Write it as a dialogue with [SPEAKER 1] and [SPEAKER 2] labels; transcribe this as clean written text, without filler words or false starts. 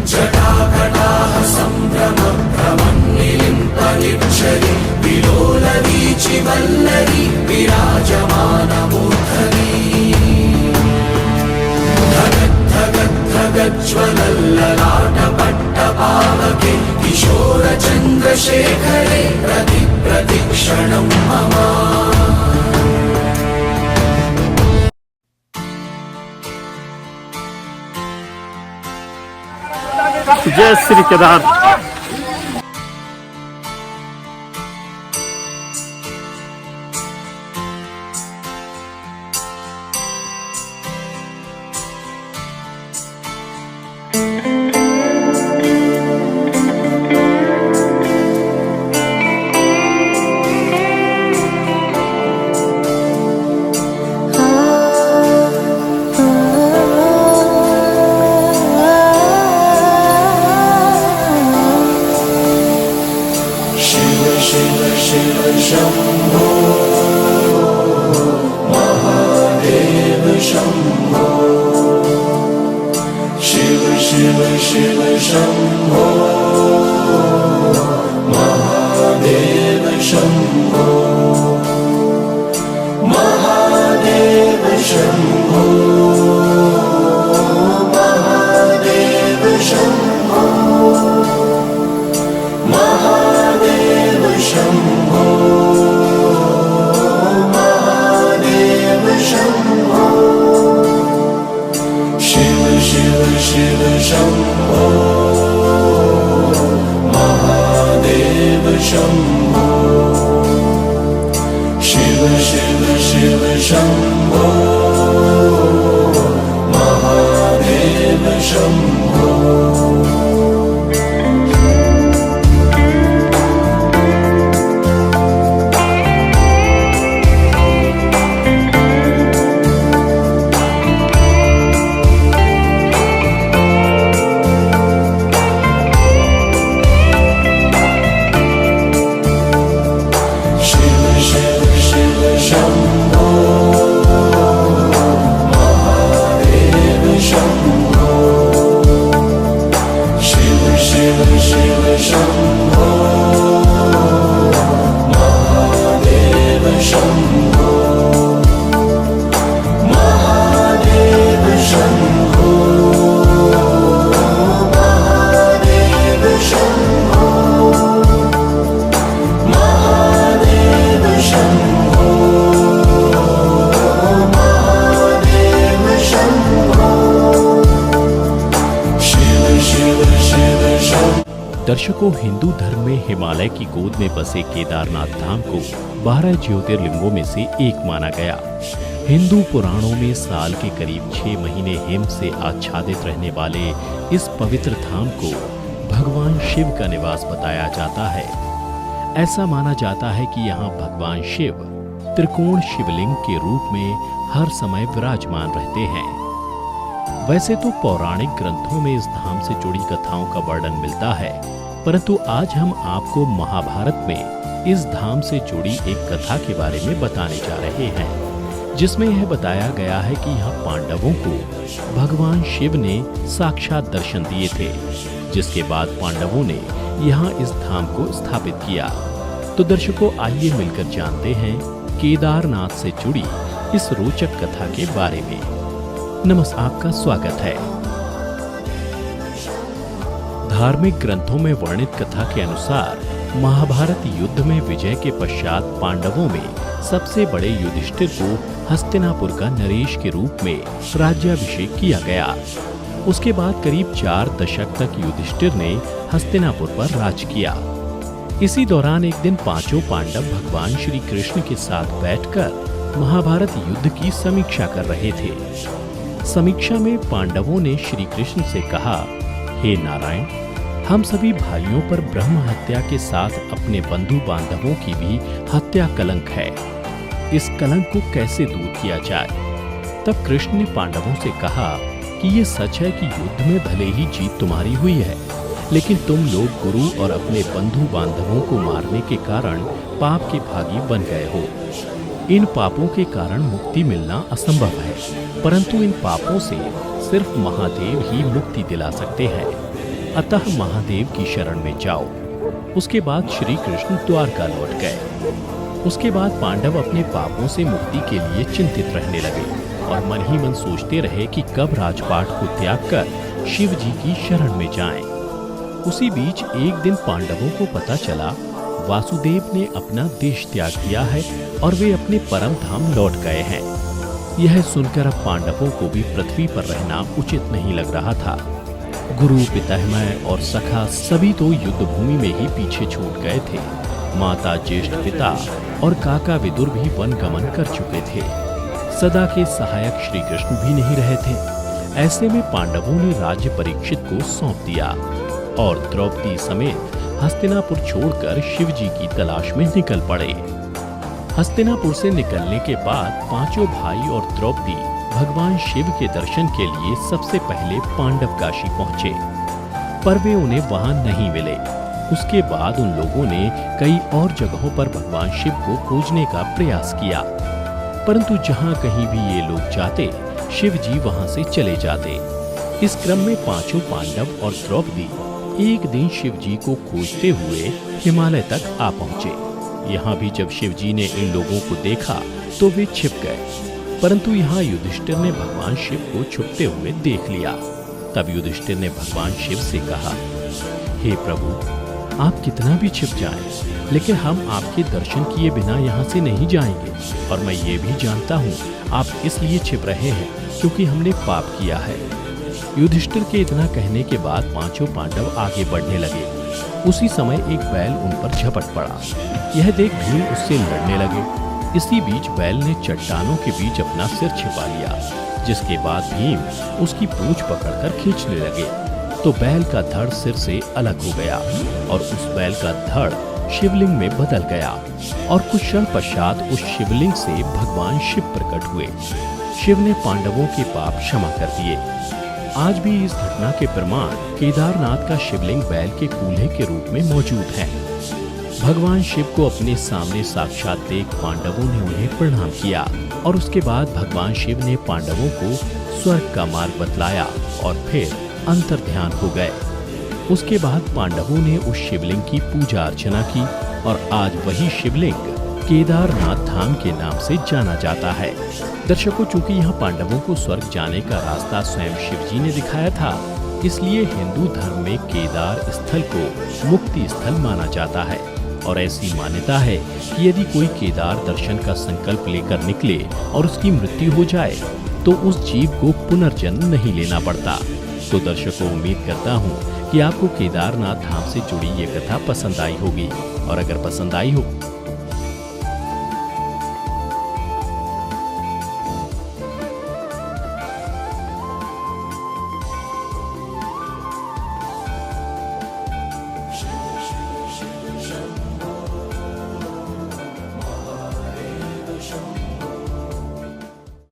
[SPEAKER 1] जटाकटाः सम्भ्रमभ्रमन्निलिम्पनिच्छरि विलोलवीचिवल्लरी विराजमानमूर्धनि धगद्धगद्धगज्ज्वलल्ललाटपट्टपावके किशोरचन्द्रशेखरे प्रतिक्षणं मम।
[SPEAKER 2] जय श्री केदार।
[SPEAKER 1] शम्भो महादेव शम्भो शिव शिव शिव शम्भो महादेव शम्भो महादेव शम्भो महादेव शम्भो महादेव शम्भो महादेव शम्भो शिव शिव शिव शम्भो महादेव शम्भो शिव शिव शिव शम्भो महादेव शम्भो।
[SPEAKER 3] दर्शकों, हिंदू धर्म में हिमालय की गोद में बसे केदारनाथ धाम को 12 ज्योतिर्लिंगों में से एक माना गया। हिंदू पुराणों में साल के करीब 6 महीने हिम से आच्छादित रहने वाले इस पवित्र धाम को भगवान शिव का निवास बताया जाता है। ऐसा माना जाता है कि यहाँ भगवान शिव त्रिकोण शिवलिंग के रूप में हर समय विराजमान रहते हैं। वैसे तो पौराणिक ग्रंथों में इस धाम से जुड़ी कथाओं का वर्णन मिलता है, परंतु आज हम आपको महाभारत में इस धाम से जुड़ी एक कथा के बारे में बताने जा रहे हैं, जिसमें यह बताया गया है कि यहाँ पांडवों को भगवान शिव ने साक्षात दर्शन दिए थे, जिसके बाद पांडवों ने यहाँ इस धाम को स्थापित किया। तो दर्शकों, आइए मिलकर जानते हैं केदारनाथ से जुड़ी इस रोचक कथा के बारे में। नमस्कार, आपका स्वागत है। धार्मिक ग्रंथों में वर्णित कथा के अनुसार महाभारत युद्ध में विजय के पश्चात पांडवों में सबसे बड़े युधिष्ठिर को हस्तिनापुर का नरेश के रूप में राज्याभिषेक किया गया। उसके बाद करीब 4 दशक तक युधिष्ठिर ने हस्तिनापुर पर राज किया। इसी दौरान एक दिन पांचों पांडव भगवान श्री कृष्ण के साथ बैठकर महाभारत युद्ध की समीक्षा कर रहे थे। समीक्षा में पांडवों ने श्री कृष्ण से कहा, हे नारायण, हम सभी भाइयों पर ब्रह्म हत्या के साथ अपने बंधु बांधवों की भी हत्या कलंक है। इस कलंक को कैसे दूर किया जाए? तब कृष्ण ने पांडवों से कहा कि ये सच है कि युद्ध में भले ही जीत तुम्हारी हुई है, लेकिन तुम लोग गुरु और अपने बंधु बांधवों को मारने के कारण पाप के भागी बन गए हो। इन पापों के कारण मुक्ति मिलना असंभव है, परंतु इन पापों से सिर्फ महादेव ही मुक्ति दिला सकते हैं। अतः महादेव की शरण में जाओ। उसके बाद श्री कृष्ण द्वारका लौट गए। उसके बाद पांडव अपने पापों से मुक्ति के लिए चिंतित रहने लगे और मन ही मन सोचते रहे कि कब राजपाट को त्याग कर शिव जी की शरण में जाएं। उसी बीच एक दिन पांडवों को पता चला वासुदेव ने अपना देश त्याग दिया है और वे अपने परम धाम लौट गए हैं। यह सुनकर अब पांडवों को भी पृथ्वी पर रहना उचित नहीं लग रहा था। गुरु, पितामह और सखा सभी तो युद्ध भूमि में ही पीछे छूट गए थे। माता, ज्येष्ठ पिता और काका विदुर भी वन गमन कर चुके थे। सदा के सहायक श्री कृष्ण भी नहीं रहे थे। ऐसे में पांडवों ने राज्य परीक्षित को सौंप दिया और द्रौपदी समेत हस्तिनापुर छोड़कर शिव जी की तलाश में निकल पड़े। हस्तिनापुर से निकलने के बाद पांचों भाई और द्रौपदी भगवान शिव के दर्शन के लिए सबसे पहले पांडव काशी पहुंचे, पर वे उन्हें वहां नहीं मिले। उसके बाद उन लोगों ने कई और जगहों पर भगवान शिव को खोजने का प्रयास किया, परंतु जहां कहीं भी ये लोग जाते, शिव जी वहां से चले जाते। इस क्रम में पांचों पांडव और द्रौपदी एक दिन शिव जी को खोजते हुए हिमालय तक आ पहुंचे। यहाँ भी जब शिव जी ने इन लोगों को देखा तो वे छिप गए, परंतु यहाँ युधिष्ठिर ने भगवान शिव को छुपते हुए देख लिया। तब युधिष्ठिर ने भगवान शिव से कहा, हे प्रभु, आप कितना भी छिप जाएं, लेकिन हम आपके दर्शन किए बिना यहाँ से नहीं जाएंगे। और मैं ये भी जानता हूँ आप इसलिए छिप रहे हैं क्योंकि हमने पाप किया है। युधिष्ठिर के इतना कहने के बाद पांचों पांडव आगे बढ़ने लगे। उसी समय एक बैल उन पर झपट पड़ा। यह देख भीम उससे लड़ने लगे। इसी बीच बैल ने चट्टानों के बीच अपना सिर छिपा लिया, जिसके बाद भीम उसकी पूंछ पकड़कर खींचने लगे तो बैल का धड़ सिर से अलग हो गया और उस बैल का धड़ शिवलिंग में बदल गया और कुछ क्षण पश्चात उस शिवलिंग से भगवान शिव प्रकट हुए। शिव ने पांडवों के पाप क्षमा कर दिए। आज भी इस घटना के प्रमाण केदारनाथ का शिवलिंग बैल के कूल्हे के रूप में मौजूद है। भगवान शिव को अपने सामने साक्षात देख पांडवों ने उन्हें प्रणाम किया और उसके बाद भगवान शिव ने पांडवों को स्वर्ग का मार्ग बतलाया और फिर अंतर ध्यान हो गए। उसके बाद पांडवों ने उस शिवलिंग की पूजा अर्चना की और आज वही शिवलिंग केदारनाथ धाम के नाम से जाना जाता है। दर्शकों, चूंकि यहाँ पांडवों को स्वर्ग जाने का रास्ता स्वयं शिव जी ने दिखाया था, इसलिए हिंदू धर्म में केदार स्थल को मुक्ति स्थल माना जाता है। और ऐसी मान्यता है कि यदि कोई केदार दर्शन का संकल्प लेकर निकले और उसकी मृत्यु हो जाए तो उस जीव को पुनर्जन्म नहीं लेना पड़ता। तो दर्शकों, उम्मीद करता हूँ कि आपको केदारनाथ धाम से जुड़ी ये कथा पसंद आई होगी और अगर पसंद आई हो